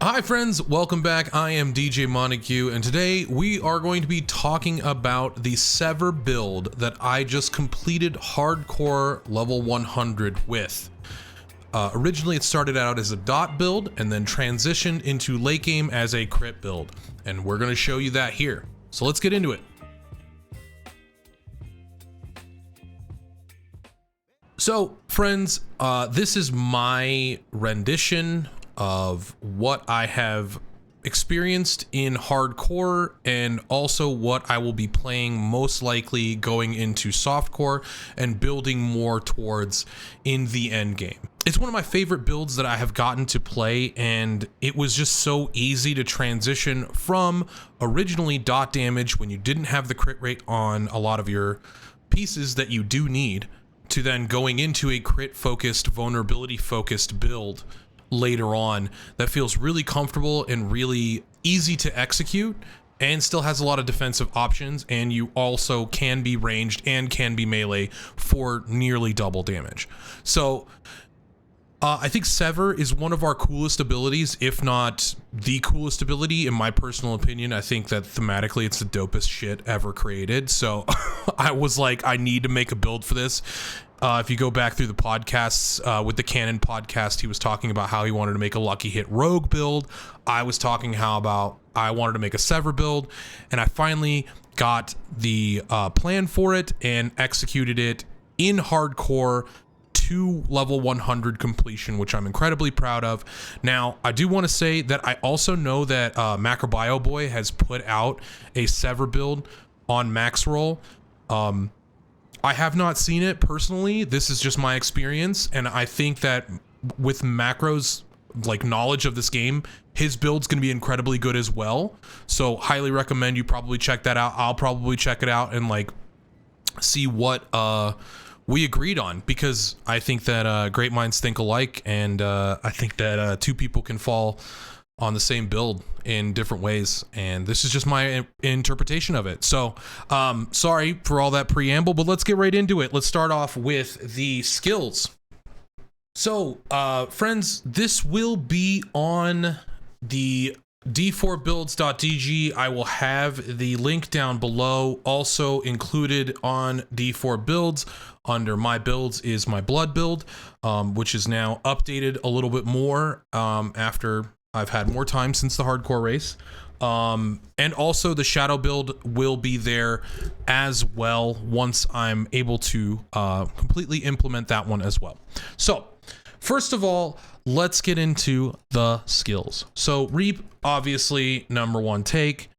Hi friends, welcome back. I am DJ Montague, and today we are going to be talking about the Sever build that I just completed hardcore level 100 with. Originally it started out as a dot build and then transitioned into late game as a crit build, and we're going to show you that here. So let's get into it. So friends, this is my rendition of what I have experienced in hardcore and also what I will be playing most likely going into softcore and building more towards in the end game. It's one of my favorite builds that I have gotten to play, and it was just so easy to transition from originally dot damage when you didn't have the crit rate on a lot of your pieces that you do need, to then going into a crit focused, vulnerability focused build later on that feels really comfortable and really easy to execute and still has a lot of defensive options, and you also can be ranged and can be melee for nearly double damage. So I think Sever is one of our coolest abilities, if not the coolest ability in my personal opinion. I think that thematically it's the dopest shit ever created. So I was like, I need to make a build for this. If you go back through the podcasts, with the Canon podcast, he was talking about how he wanted to make a lucky hit rogue build. I was talking how about I wanted to make a Sever build, and I finally got the plan for it and executed it in hardcore to level 100 completion, which I'm incredibly proud of. Now, I do want to say that I also know that Macrobio Boy has put out a Sever build on Max Roll. I have not seen it personally. This is just my experience, and I think that with Macro's like knowledge of this game, his build's going to be incredibly good as well. So highly recommend you probably check that out. I'll probably check it out and like see what we agreed on, because I think that great minds think alike, and I think that two people can fall on the same build in different ways, and this is just my interpretation of it. So sorry for all that preamble, but let's get right into it. Let's start off with the skills. So friends, this will be on the d4builds.dg. I will have the link down below. Also included on D4 Builds under my builds is my blood build, which is now updated a little bit more after I've had more time since the hardcore race. And also the shadow build will be there as well once I'm able to completely implement that one as well. So first of all, let's get into the skills. So Reap, obviously number one take.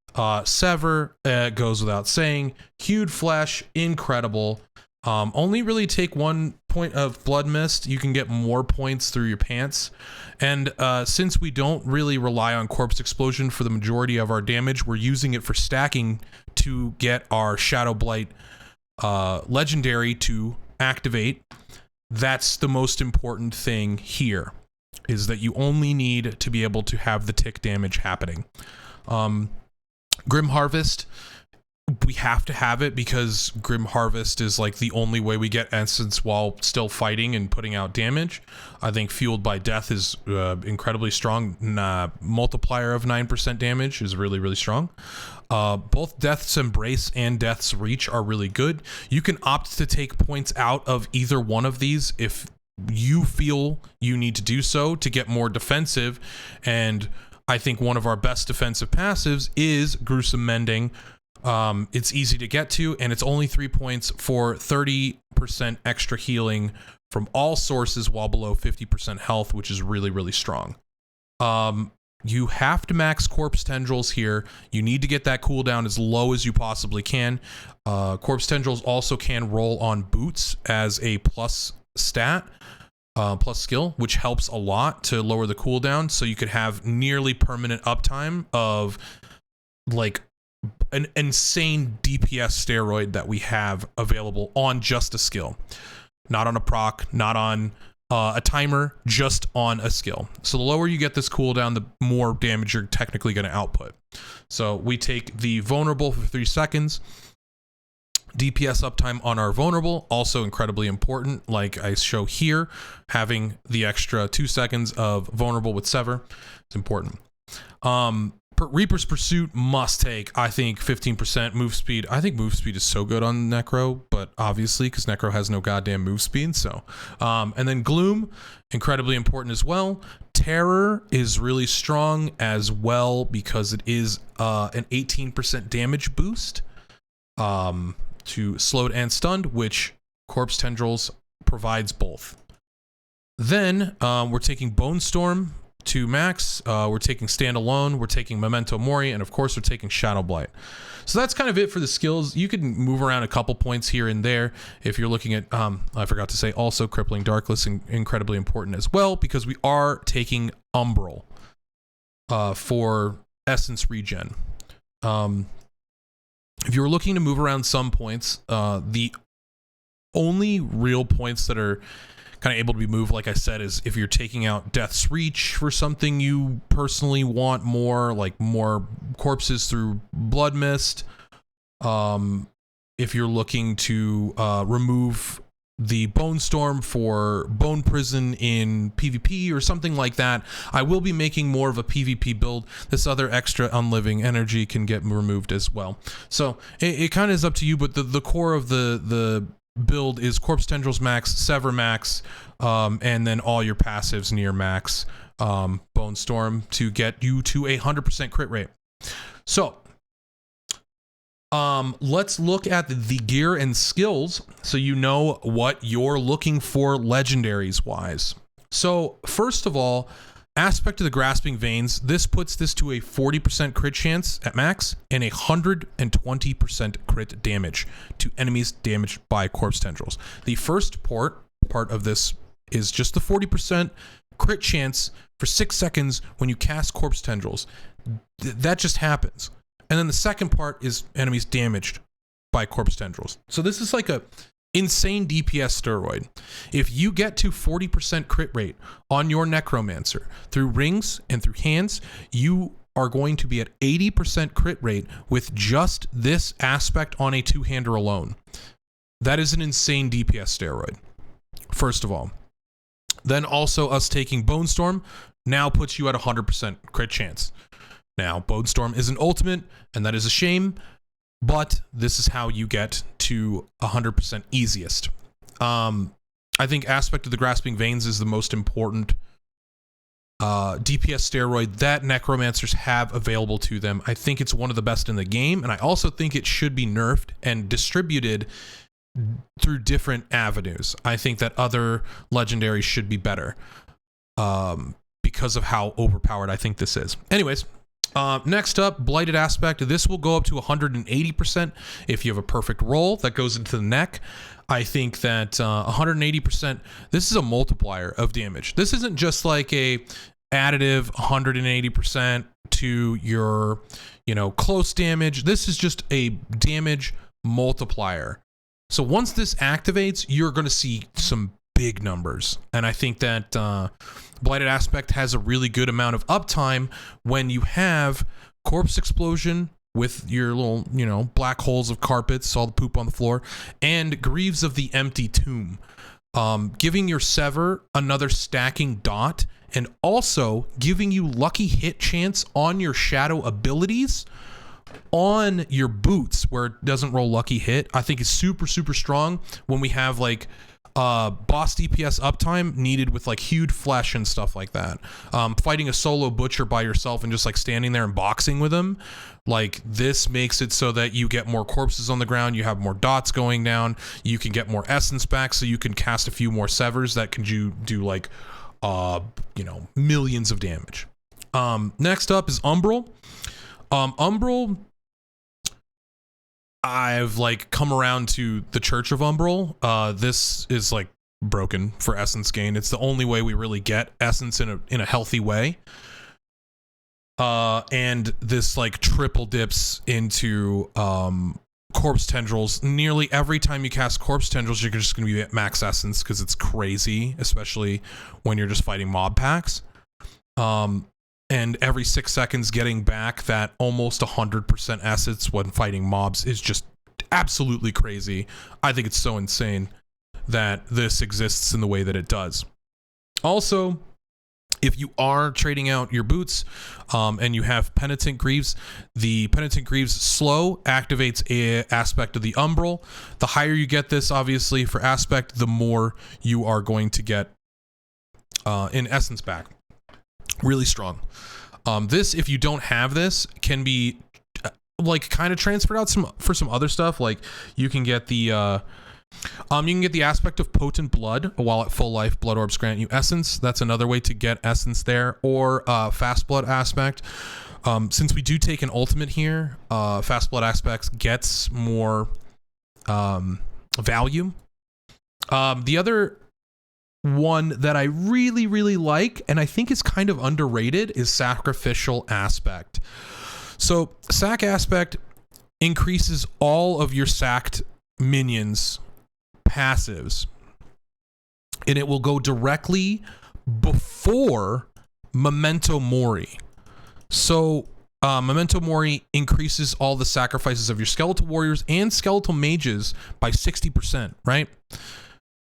Sever, goes without saying. Hewed Flesh, incredible. Only really take 1 point of Blood Mist. You can get more points through your pants. And since we don't really rely on Corpse Explosion for the majority of our damage, we're using it for stacking to get our Shadow Blight legendary to activate. That's the most important thing here, is that you only need to be able to have the tick damage happening. Grim Harvest, we have to have it because Grim Harvest is like the only way we get essence while still fighting and putting out damage. I think Fueled by Death is incredibly strong. Multiplier of 9% damage is really, really strong. Both Death's Embrace and Death's Reach are really good. You can opt to take points out of either one of these if you feel you need to do so to get more defensive. And I think one of our best defensive passives is Gruesome Mending. It's easy to get to, and it's only 3 points for 30% extra healing from all sources while below 50% health, which is really, really strong. You have to max Corpse Tendrils here. You need to get that cooldown as low as you possibly can. Corpse Tendrils also can roll on Boots as a plus stat, plus skill, which helps a lot to lower the cooldown, so you could have nearly permanent uptime of like an insane DPS steroid that we have available on just a skill, not on a proc, not on a timer, just on a skill. So the lower you get this cooldown, the more damage you're technically going to output. So we take the vulnerable for 3 seconds. DPS uptime on our vulnerable, also incredibly important. Like I show here, having the extra 2 seconds of vulnerable with Sever is important. Reaper's Pursuit must take, I think, 15% move speed. I think move speed is so good on Necro, but obviously because Necro has no goddamn move speed. So, and then Gloom, incredibly important as well. Terror is really strong as well because it is an 18% damage boost to slowed and stunned, which Corpse Tendrils provides both. Then we're taking Bone Storm to max, we're taking Standalone, we're taking Memento Mori, and of course we're taking Shadow Blight. So that's kind of it for the skills. You can move around a couple points here and there if you're looking at, I forgot to say also Crippling Darkless, incredibly important as well, because we are taking Umbral for Essence Regen. If you're looking to move around some points, the only real points that are kind of able to be moved, like I said, is if you're taking out Death's Reach for something you personally want more, like more corpses through Blood Mist. If you're looking to remove the Bone Storm for Bone Prison in PvP or something like that, I will be making more of a PvP build. This other extra unliving energy can get removed as well. So it kind of is up to you, but the core of the build is Corpse Tendrils max, Sever max, and then all your passives near max, Bone Storm to get you to a 100% crit rate. So let's look at the gear and skills so you know what you're looking for legendaries wise. So first of all, Aspect of the Grasping Veins, this puts this to a 40% crit chance at max and 120% crit damage to enemies damaged by Corpse Tendrils. The first part of this is just the 40% crit chance for 6 seconds when you cast Corpse Tendrils. That just happens. And then the second part is enemies damaged by Corpse Tendrils. So this is like a insane DPS steroid. If you get to 40% crit rate on your Necromancer through rings and through hands, you are going to be at 80% crit rate with just this aspect on a two-hander alone. That is an insane DPS steroid, first of all. Then also us taking Bone Storm now puts you at 100% crit chance. Now, Bone Storm is an ultimate, and that is a shame, but this is how you get to 100% easiest. I think Aspect of the Grasping Veins is the most important DPS steroid that Necromancers have available to them. I think it's one of the best in the game, and I also think it should be nerfed and distributed through different avenues. I think that other legendaries should be better because of how overpowered I think this is. Anyways, next up, Blighted Aspect. This will go up to 180% if you have a perfect roll that goes into the neck. I think that 180%, this is a multiplier of damage. This isn't just like a additive 180% to your, close damage. This is just a damage multiplier. So once this activates, you're going to see some big numbers. And I think that Blighted Aspect has a really good amount of uptime when you have Corpse Explosion with your little, black holes of carpets, all the poop on the floor, and Greaves of the Empty Tomb. Giving your Sever another stacking dot, and also giving you lucky hit chance on your shadow abilities on your boots where it doesn't roll lucky hit, I think is super, super strong when we have like boss DPS uptime needed with like hewed flesh and stuff like that. Fighting a solo butcher by yourself and just like standing there and boxing with him, like this makes it so that you get more corpses on the ground, you have more dots going down, you can get more essence back, so you can cast a few more severs that can do like millions of damage. Next up is Umbral. Umbral, I've like come around to the Church of Umbral. This is like broken for essence gain. It's the only way we really get essence in a healthy way. And this like triple dips into Corpse Tendrils. Nearly every time you cast Corpse Tendrils, you're just going to be at max essence because it's crazy, especially when you're just fighting mob packs. And every 6 seconds getting back that almost 100% essence when fighting mobs is just absolutely crazy. I think it's so insane that this exists in the way that it does. Also, If you are trading out your boots and you have Penitent Greaves, the Penitent Greaves slow activates a aspect of the Umbral. The higher you get this, obviously, for aspect, the more you are going to get in essence back. Really strong. This, if you don't have this, can be like kind of transferred out for some other stuff. Like you can get the aspect of Potent Blood while at full life. Blood Orbs grant you essence. That's another way to get essence there. Or Fast Blood aspect. Since we do take an ultimate here, Fast Blood aspects gets more value. The other one that I really, really like, and I think is kind of underrated, is Sacrificial Aspect. So Sac Aspect increases all of your sacked minions' passives, and it will go directly before Memento Mori. So Memento Mori increases all the sacrifices of your skeletal warriors and skeletal mages by 60%, right?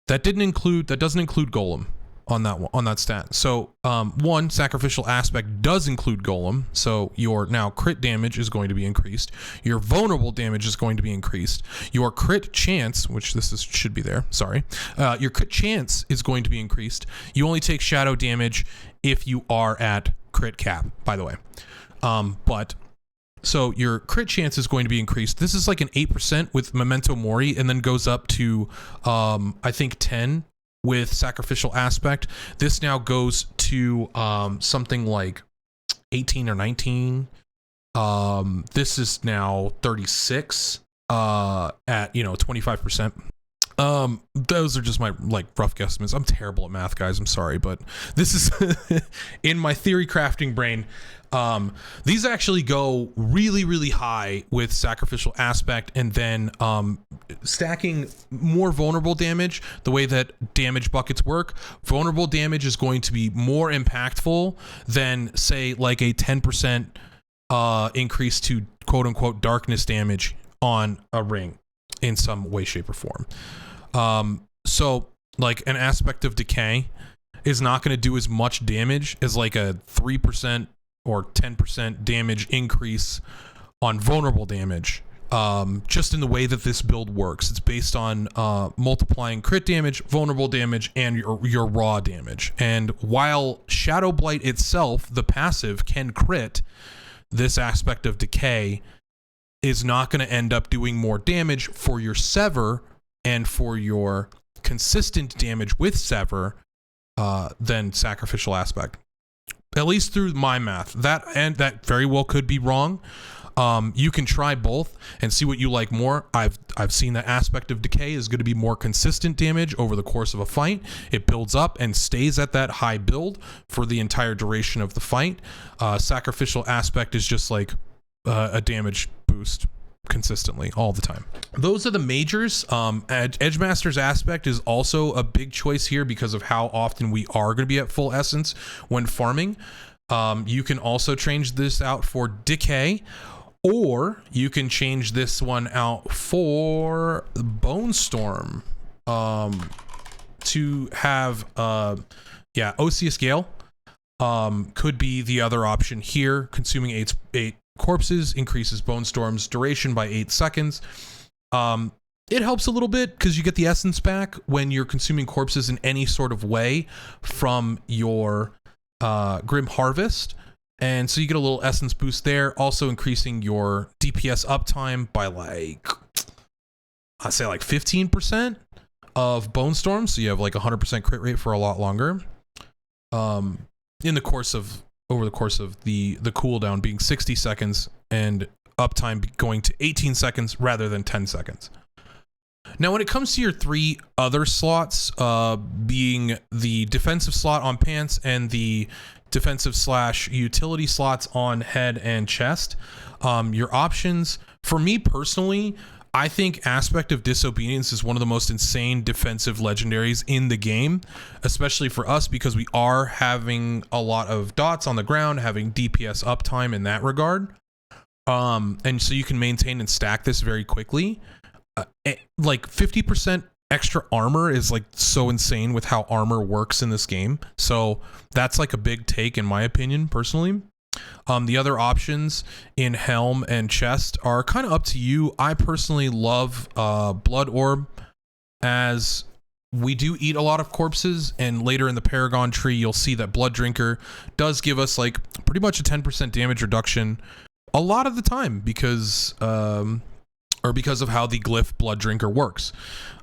That doesn't include Golem on that stat. So one, Sacrificial Aspect does include Golem, so your now crit damage is going to be increased. Your vulnerable damage is going to be increased. Your crit chance, which should be there, sorry. Your crit chance is going to be increased. You only take shadow damage if you are at crit cap, by the way. So your crit chance is going to be increased. This is like an 8% with Memento Mori, and then goes up to, I think 10 with Sacrificial Aspect. This now goes to something like 18 or 19. This is now 36 at 25%. Those are just my like rough guesstimates. I'm terrible at math, guys. I'm sorry, but this is in my theory crafting brain. These actually go really, really high with Sacrificial Aspect, and then stacking more vulnerable damage. The way that damage buckets work, vulnerable damage is going to be more impactful than, say, like a 10% increase to quote unquote darkness damage on a ring in some way, shape, or form. So like an aspect of decay is not going to do as much damage as like a 3% or 10% damage increase on vulnerable damage. Just in the way that this build works, it's based on multiplying crit damage, vulnerable damage, and your raw damage. And while Shadow Blight itself, the passive, can crit, this aspect of decay is not going to end up doing more damage for your Sever and for your consistent damage with Sever than Sacrificial Aspect. At least through my math. That very well could be wrong. You can try both and see what you like more. I've seen that aspect of decay is going to be more consistent damage over the course of a fight. It builds up and stays at that high build for the entire duration of the fight. Sacrificial Aspect is just like a damage boost consistently all the time. Those are the majors. Edgemaster's Aspect is also a big choice here because of how often we are going to be at full essence when farming. You can also change this out for decay, or you can change this one out for Bone Storm to have Osseous Gale could be the other option here. Consuming eight corpses increases Bone Storm's duration by 8 seconds. It helps a little bit because you get the essence back when you're consuming corpses in any sort of way from your Grim Harvest, and so you get a little essence boost there, also increasing your DPS uptime by like, I'd say like 15% of Bone Storm, so you have like 100% crit rate for a lot longer. Over the course of the cooldown being 60 seconds and uptime going to 18 seconds rather than 10 seconds. Now, when it comes to your 3 other slots, being the defensive slot on pants and the defensive/utility slots on head and chest, your options, for me personally, I think Aspect of Disobedience is one of the most insane defensive legendaries in the game, especially for us because we are having a lot of dots on the ground, having DPS uptime in that regard. And so you can maintain and stack this very quickly. Like 50% extra armor is like so insane with how armor works in this game. So that's like a big take in my opinion, personally. The other options in helm and chest are kind of up to you. I personally love Blood Orb, as we do eat a lot of corpses, and later in the Paragon tree you'll see that Blood Drinker does give us like pretty much a 10% damage reduction a lot of the time, because because of how the glyph Blood Drinker works.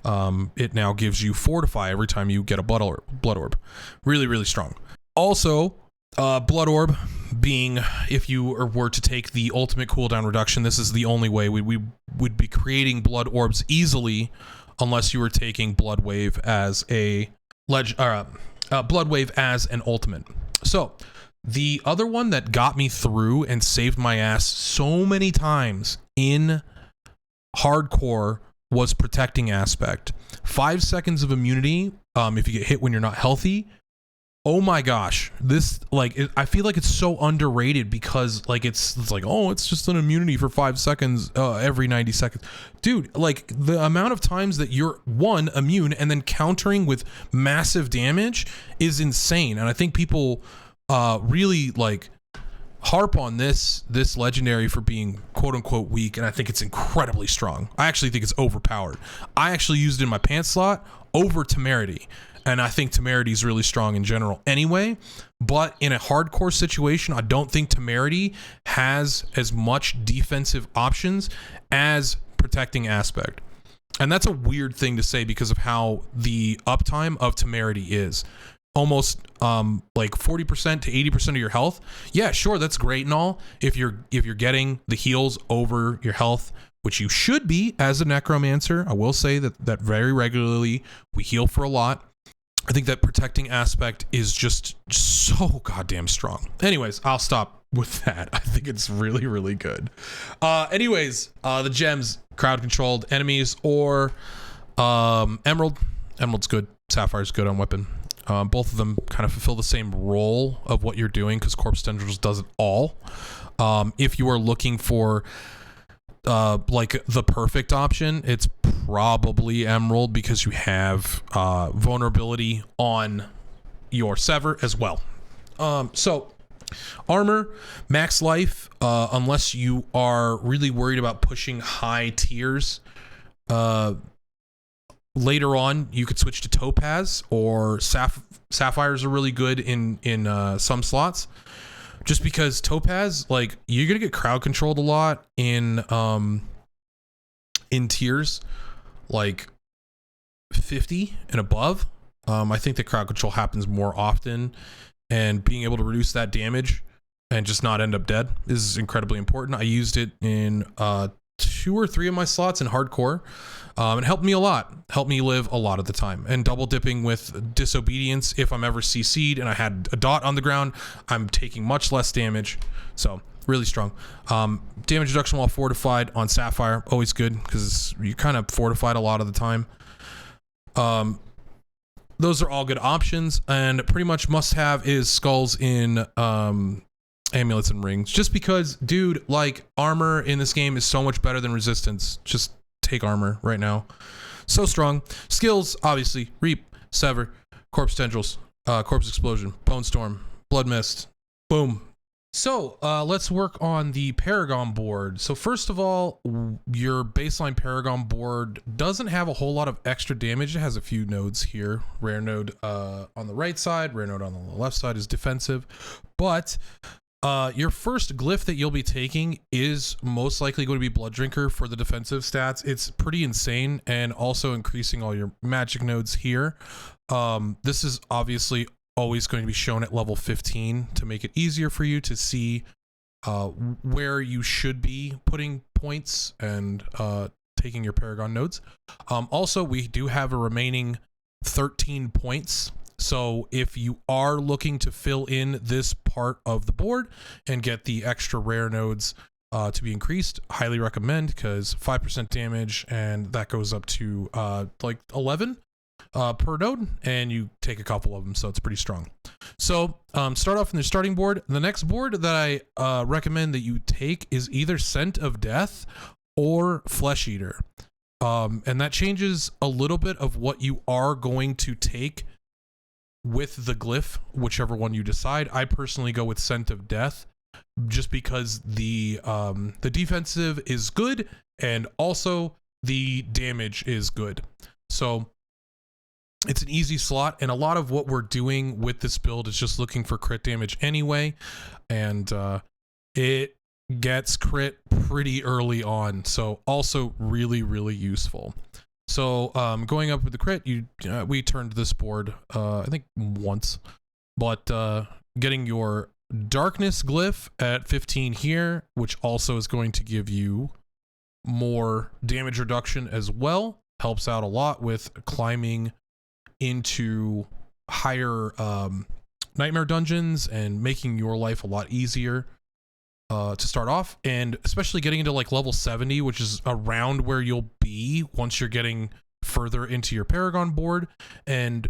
It now gives you Fortify every time you get a Blood Orb. Really, really strong. Also, Blood Orb being, if you were to take the ultimate cooldown reduction, this is the only way we would be creating Blood Orbs easily, unless you were taking Blood Wave as a Blood Wave as an ultimate. So the other one that got me through and saved my ass so many times in hardcore was Protecting Aspect. 5 seconds of immunity if you get hit when you're not healthy. Oh my gosh, this I feel like it's so underrated, because like it's like, oh, it's just an immunity for 5 seconds every 90 seconds. Dude, like the amount of times that you're immune and then countering with massive damage is insane. And I think people really like harp on this legendary for being quote unquote weak, and I think it's incredibly strong. I actually think it's overpowered. I actually used it in my pants slot over Temerity. And I think Temerity is really strong in general anyway, but in a hardcore situation, I don't think Temerity has as much defensive options as Protecting Aspect. And that's a weird thing to say because of how the uptime of Temerity is. Almost like 40% to 80% of your health. Yeah, sure, that's great and all. If you're getting the heals over your health, which you should be as a necromancer. I will say that very regularly we heal for a lot. I think that Protecting Aspect is just so goddamn strong. Anyways, I'll stop with that. I think it's really, really good. The gems, crowd controlled enemies, or Emerald. Emerald's good. Sapphire's good on weapon. Both of them kind of fulfill the same role of what you're doing, because Corpse Tendrils does it all. If you are looking for like the perfect option, it's probably Emerald, because you have vulnerability on your Sever as well. So armor, max life, unless you are really worried about pushing high tiers. Later on, you could switch to Topaz, or Sapphires are really good in some slots. Just because Topaz, like, you're gonna get crowd controlled a lot in tiers like 50 and above. I think the crowd control happens more often, and being able to reduce that damage and just not end up dead is incredibly important. I used it in 2 or 3 of my slots in hardcore. It helped me a lot. Helped me live a lot of the time. And double dipping with Disobedience, if I'm ever CC'd and I had a dot on the ground, I'm taking much less damage. So really strong. Damage reduction while fortified on Sapphire, always good, because you're kind of fortified a lot of the time. Those are all good options, and pretty much must have is skulls in amulets and rings, just because, dude, like, armor in this game is so much better than resistance. Just take armor right now. So strong. Skills, obviously, Reap, Sever, Corpse Tendrils, Corpse Explosion, Bone Storm, Blood Mist, boom. So let's work on the Paragon board. So first of all, your baseline Paragon board doesn't have a whole lot of extra damage. It has a few nodes here. Rare node on the right side, rare node on the left side is defensive. But your first glyph that you'll be taking is most likely going to be Blood Drinker for the defensive stats. It's pretty insane, and also increasing all your magic nodes here. This is obviously always going to be shown at level 15 to make it easier for you to see where you should be putting points and taking your Paragon nodes. Also, we do have a remaining 13 points. So if you are looking to fill in this part of the board and get the extra rare nodes to be increased, highly recommend, because 5% damage, and that goes up to like 11 per node, and you take a couple of them, so it's pretty strong. So start off in the starting board. The next board that I recommend that you take is either Scent of Death or Flesh Eater. And that changes a little bit of what you are going to take with the glyph, whichever one you decide. I personally go with Scent of Death, just because the defensive is good and also the damage is good. So it's an easy slot, and a lot of what we're doing with this build is just looking for crit damage anyway, and it gets crit pretty early on, so also really, really useful. So going up with the crit, we turned this board I think once, but getting your darkness glyph at 15 here, which also is going to give you more damage reduction as well, helps out a lot with climbing into higher nightmare dungeons and making your life a lot easier to start off, and especially getting into like level 70, which is around where you'll be once you're getting further into your Paragon board, and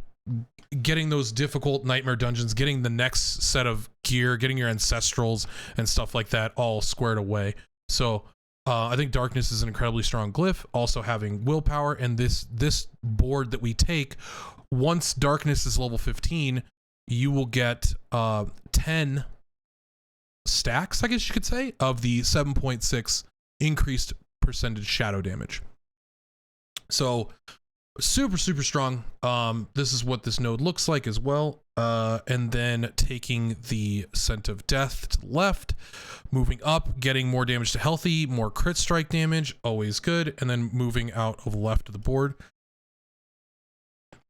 getting those difficult nightmare dungeons, getting the next set of gear, getting your ancestrals and stuff like that all squared away. So I think darkness is an incredibly strong glyph, also having willpower, and this board that we take, once darkness is level 15, you will get 10 stacks, I guess you could say, of the 7.6 increased percentage shadow damage. So super, super strong. This is what this node looks like as well. And then taking the Scent of Death to the left, moving up, getting more damage to healthy, more crit strike damage, always good. And then moving out of the left of the board.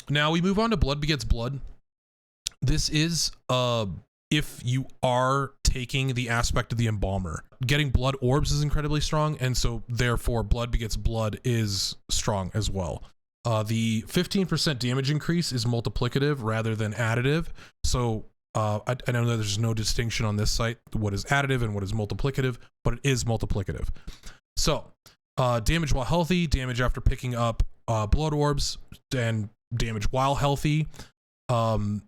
Now we move on to Blood Begets Blood. This is if you are taking the aspect of the Embalmer. Getting blood orbs is incredibly strong, and so therefore Blood Begets Blood is strong as well. The 15% damage increase is multiplicative rather than additive. So I know that there's no distinction on this site, what is additive and what is multiplicative, but it is multiplicative. So damage while healthy, damage after picking up blood orbs, and damage while healthy. All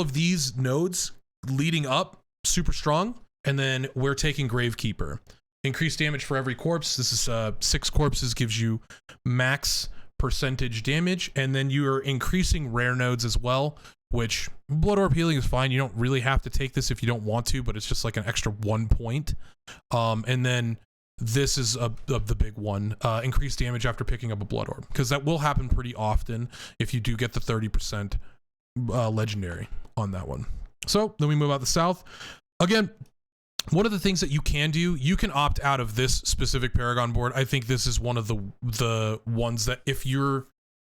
of these nodes leading up, super strong. And then we're taking Gravekeeper. Increased damage for every corpse. This is 6 corpses, gives you max percentage damage, and then you are increasing rare nodes as well, which blood orb healing is fine. You don't really have to take this if you don't want to, but it's just like an extra 1 point. And then this is the big one, increased damage after picking up a blood orb, because that will happen pretty often if you do get the 30% legendary on that one. So then we move out the south. Again, one of the things that you can do, you can opt out of this specific Paragon board. I think this is one of the ones that if you're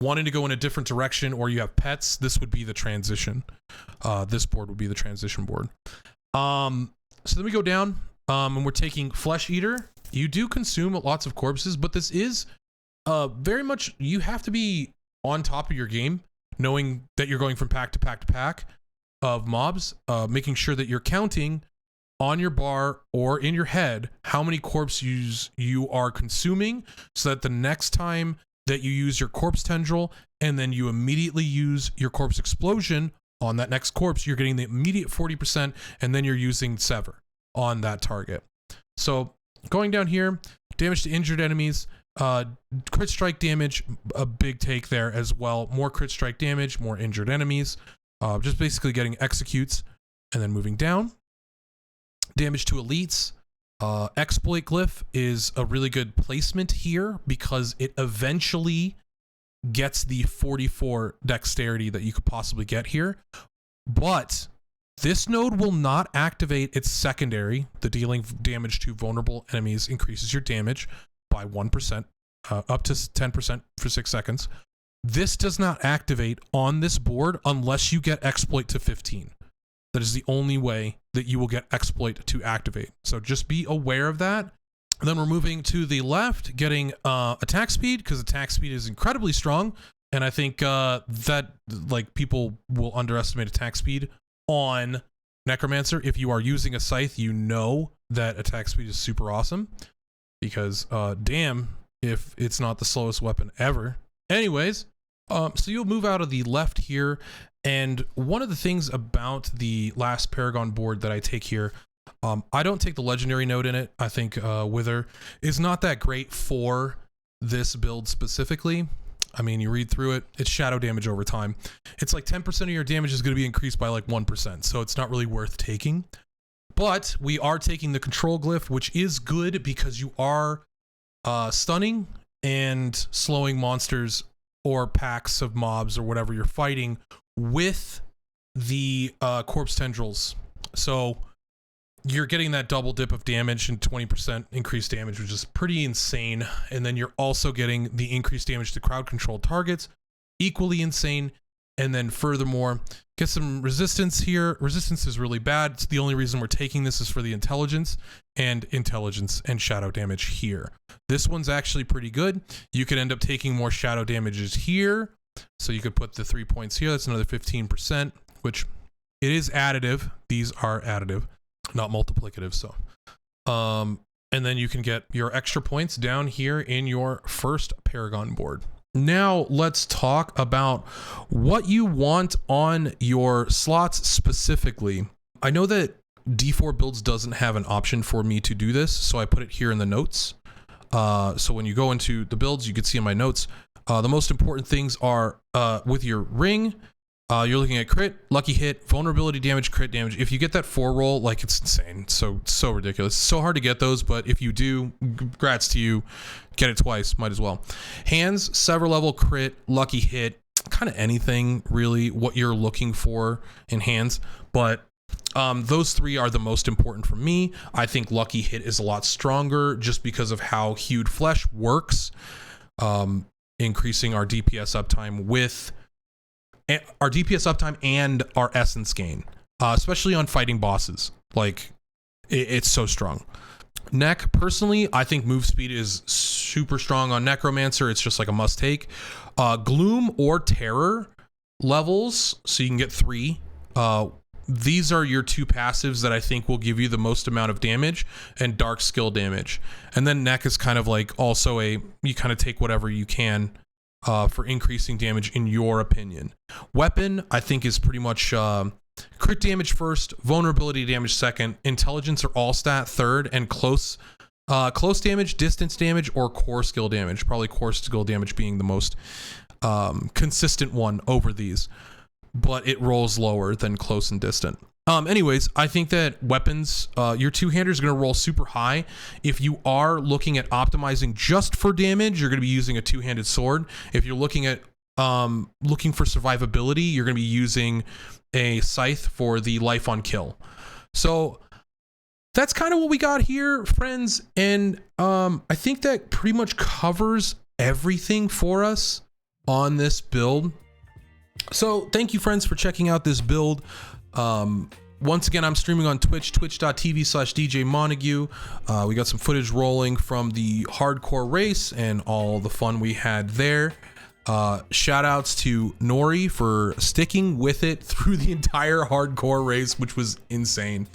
wanting to go in a different direction or you have pets, this would be the transition. This board would be the transition board. So then we go down and we're taking Flesh Eater. You do consume lots of corpses, but this is very much, you have to be on top of your game, knowing that you're going from pack to pack to pack of mobs, making sure that you're counting on your bar or in your head how many corpses you are consuming, so that the next time that you use your corpse tendril and then you immediately use your corpse explosion on that next corpse, you're getting the immediate 40%, and then you're using Sever on that target. So going down here, damage to injured enemies, crit strike damage, a big take there as well. More crit strike damage, more injured enemies, just basically getting executes. And then moving down, damage to elites. Exploit glyph is a really good placement here because it eventually gets the 44 dexterity that you could possibly get here. But this node will not activate its secondary. The dealing damage to vulnerable enemies increases your damage by 1%, up to 10% for 6 seconds. This does not activate on this board unless you get exploit to 15. That is the only way that you will get exploit to activate. So just be aware of that. And then we're moving to the left, getting attack speed, because attack speed is incredibly strong. And I think that like people will underestimate attack speed on Necromancer. If you are using a scythe, you know that attack speed is super awesome, because damn if it's not the slowest weapon ever. Anyways, so you'll move out of the left here. And one of the things about the last Paragon board that I take here, I don't take the legendary node in it. I think Wither is not that great for this build specifically. I mean, you read through it, it's shadow damage over time. It's like 10% of your damage is going to be increased by like 1%, so it's not really worth taking. But we are taking the control glyph, which is good because you are stunning and slowing monsters or packs of mobs or whatever you're fighting with the corpse tendrils. So you're getting that double dip of damage and 20% increased damage, which is pretty insane. And then you're also getting the increased damage to crowd controlled targets, equally insane. And then furthermore, get some resistance here. Resistance is really bad. It's the only reason we're taking this is for the intelligence and shadow damage here. This one's actually pretty good. You could end up taking more shadow damages here. So you could put the 3 points here. That's another 15%, which it is additive. These are additive, not multiplicative. So, and then you can get your extra points down here in your first Paragon board. Now let's talk about what you want on your slots specifically. I know that D4 Builds doesn't have an option for me to do this, so I put it here in the notes. So when you go into the builds, you can see in my notes, the most important things are with your ring, you're looking at crit, lucky hit, vulnerability damage, crit damage. If you get that 4 roll, like, it's insane. So ridiculous. It's so hard to get those, but if you do, congrats to you. Get it twice, might as well. Hands, sever level, crit, lucky hit, kind of anything really what you're looking for in hands. But those 3 are the most important for me. I think lucky hit is a lot stronger just because of how Hewed Flesh works, increasing our DPS uptime with our DPS uptime and our essence gain, especially on fighting bosses. Like, it's so strong. Nec, personally, I think move speed is super strong on Necromancer. It's just like a must take. Gloom or Terror levels, so you can get 3. These are your 2 passives that I think will give you the most amount of damage, and dark skill damage. And then Nec is kind of like also you kind of take whatever you can for increasing damage in your opinion. Weapon, I think, is pretty much crit damage first, vulnerability damage second, intelligence or all stat third, and close damage, distance damage, or core skill damage. Probably core skill damage being the most consistent one over these, but it rolls lower than close and distant. Anyways, I think that weapons, your 2-hander is going to roll super high. If you are looking at optimizing just for damage, you're going to be using a 2-handed sword. If you're looking at looking for survivability, you're going to be using a scythe for the life on kill. So that's kind of what we got here, friends. And I think that pretty much covers everything for us on this build. So thank you, friends, for checking out this build. Once again, I'm streaming on Twitch, twitch.tv/DJ Montague. We got some footage rolling from the hardcore race and all the fun we had there. Shout outs to Nori for sticking with it through the entire hardcore race, which was insane.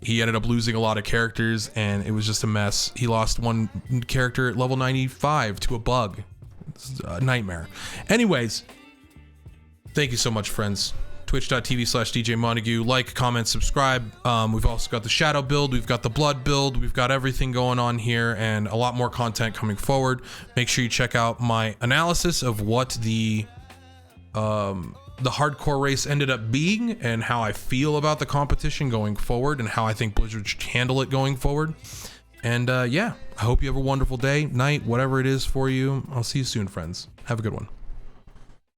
He ended up losing a lot of characters and it was just a mess. He lost one character at level 95 to a bug. It's a nightmare. Anyways, thank you so much, friends. Twitch.tv/DJ Montague. Like, comment, subscribe. We've also got the shadow build, we've got the blood build, we've got everything going on here, and a lot more content coming forward. Make sure you check out my analysis of what the hardcore race ended up being and how I feel about the competition going forward and how I think Blizzard should handle it going forward. And yeah, I hope you have a wonderful day, night, whatever it is for you. I'll see you soon, friends. Have a good one.